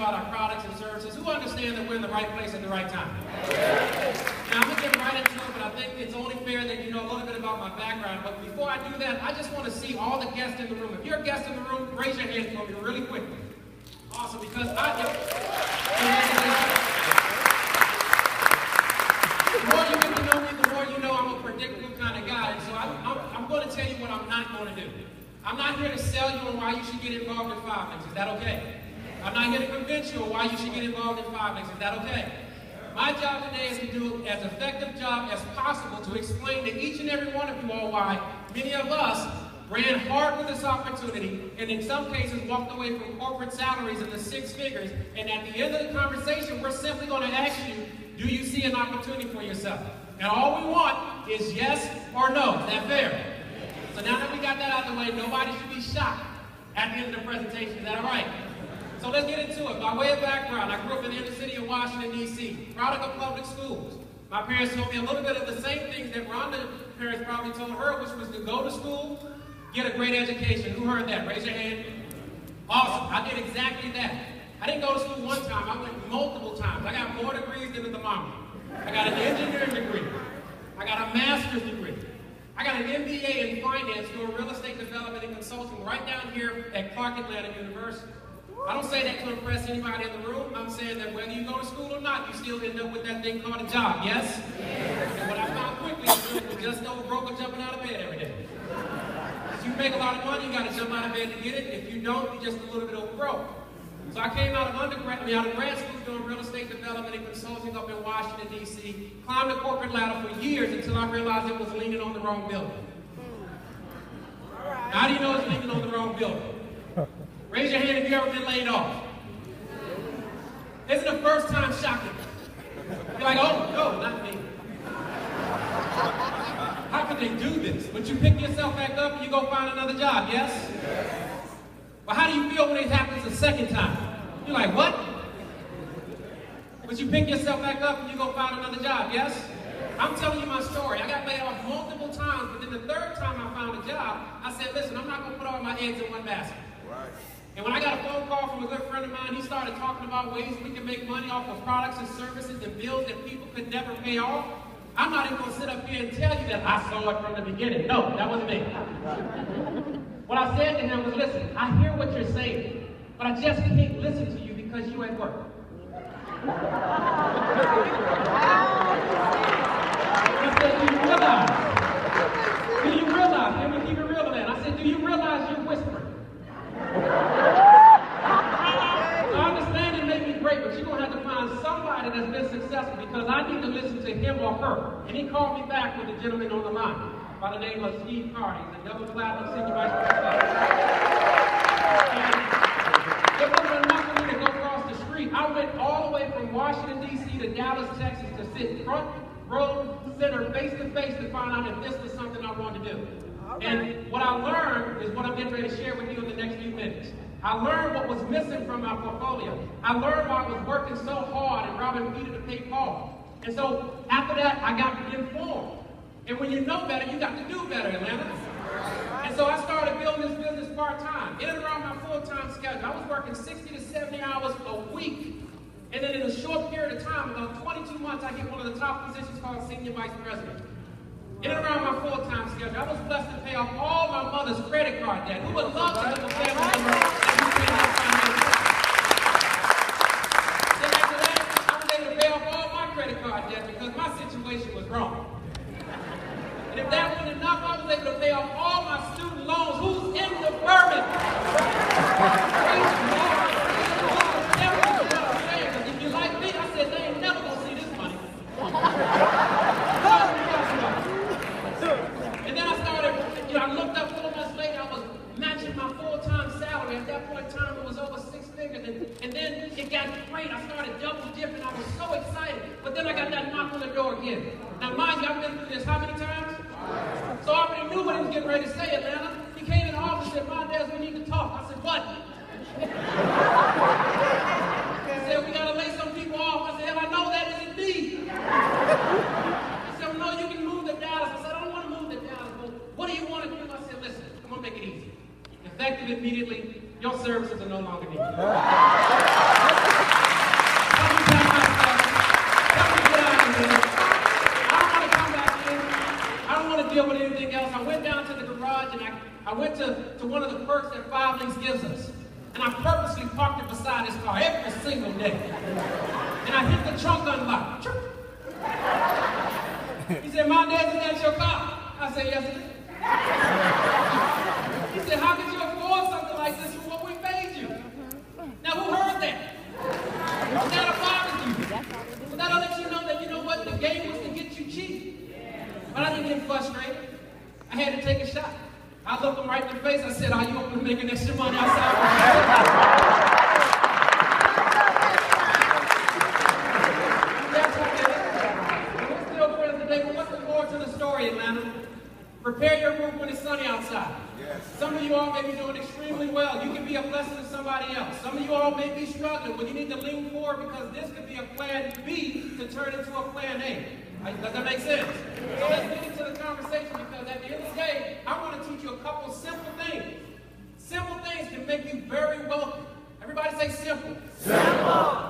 about our products and services, who understand that we're in the right place at the right time? Now, I'm going to get right into it, but I think it's only fair that you know a little bit about my background. But before I do that, I just want to see all the guests in the room. If you're a guest in the room, raise your hand for me really quickly. Awesome, because the more you get to know me, the more you know I'm a predictable kind of guy. And so I'm going to tell you what I'm not going to do. I'm not here to sell you on why you should get involved in 5 things. Is that okay? I'm not here to convince you on why you should get involved in 5 things. Is that okay? My job today is to do as effective job as possible to explain to each and every one of you all why many of us ran hard with this opportunity and in some cases walked away from corporate salaries in the 6 figures. And at the end of the conversation, we're simply going to ask you, do you see an opportunity for yourself? And all we want is yes or no. Is that fair? So now that we got that out of the way, nobody should be shocked at the end of the presentation. Is that all right? So let's get into it. By way of background, I grew up in the inner city of Washington, D.C., product of public schools. My parents told me a little bit of the same things that Rhonda's parents probably told her, which was to go to school, get a great education. Who heard that? Raise your hand. Awesome. I did exactly that. I didn't go to school one time. I went multiple times. I got more degrees than the mama. I got an engineering degree. I got a master's degree. I got an MBA in finance doing real estate development and consulting right down here at Clark Atlanta University. I don't say that to impress anybody in the room. I'm saying that whether you go to school or not, you still end up with that thing called a job, yes? And what I found quickly is just no broker jumping out of bed every day. If you make a lot of money, you got to jump out of bed to get it. If you don't, you're just a little bit over broke. So I came out of grad school doing real estate development and consulting up in Washington, D.C., climbed the corporate ladder for years until I realized it was leaning on the wrong building. Now, how do you know it's leaning on the wrong building? Raise your hand if you've ever been laid off. Isn't the first time shocking? You're like, oh, no, not me. How could they do this? But you pick yourself back up and you go find another job, yes? Well, how do you feel when it happens the second time? You're like, what? But you pick yourself back up and you go find another job, yes? I'm telling you my story. I got laid off multiple times, but then the third time I found a job, I said, listen, I'm not going to put all my eggs in one basket. Right. And when I got a phone call from a good friend of mine, he started talking about ways we can make money off of products and services and bills that people could never pay off. I'm not even going to sit up here and tell you that I saw it from the beginning. No, that wasn't me. What I said to him was, listen, I hear what you're saying, but I just can't listen to you because you're at work. He said, do you realize? And we keep it real, man. I said, do you realize you're whispering? I understand it may be great, but you're going to have to find somebody that's been successful because I need to listen to him or her. And he called me back with a gentleman on the line by the name of Steve Carney. He's a double platinum senior vice president. It wasn't enough for me to go across the street. I went all the way from Washington, D.C. to Dallas, Texas to sit front row center face to face to find out if this was something I wanted to do. Okay. And what I learned is what I'm getting ready to share with you in the next few minutes. I learned what was missing from my portfolio. I learned why I was working so hard and robbing Peter to pay Paul. And so after that, I got informed. And when you know better, you got to do better, Atlanta. And so I started building this business part-time, in and around my full-time schedule. I was working 60 to 70 hours a week. And then in a short period of time, about 22 months, I hit one of the top positions called Senior Vice President. In and around my full-time schedule, I was blessed to pay off all my mother's credit card debt. Who would love to have a family member that you pay off financially? Then after that, I was able to pay off all my credit card debt because my situation was wrong. And if that wasn't enough, I was able to pay off all my student loans. Who's in the Furman? Praise the Lord. Because if you like me, I said they ain't never gonna see this money. And then I started, I looked up 4 months later, I was matching my full-time salary. At that point in time, it was over 6 figures. And then it got great. I started double dipping. I was so excited. But then I got that knock on the door again. Now, mind you, I've been through this how many times? So I already knew what he was getting ready to say, Atlanta. He came in the office and said, Mondez, we need to talk. I said, what? He said, we got to lay some people off. I said, hell, I know that isn't me. He said, well, no, you can move to Dallas. I said, I don't want to move to Dallas, but what do you want to do? I said, listen, I'm going to make it easy. Effective immediately, your services are no longer needed. outside his car every single day. And I hit the trunk unlock. He said, Mondez, is that your car? I said, yes, it is. He said, how could you afford something like this for what we paid you? Now, who heard that? That'll bother you. But that'll let you know that, you know what, the game was to get you cheap. But I didn't get frustrated. I had to take a shot. I looked him right in the face. I said, are you open to making extra money outside? That's what it is. We're still friends today, but what's the moral to the story, Atlanta? Prepare your roof when it's sunny outside. Yes. Some of you all may be doing extremely well. You can be a blessing to somebody else. Some of you all may be struggling, but you need to lean forward because this could be a plan B to turn into a plan A. Does that make sense? So let's get into the conversation because at the end of the day, I want to teach you a couple simple things. Simple things can make you very wealthy. Everybody say simple. Simple.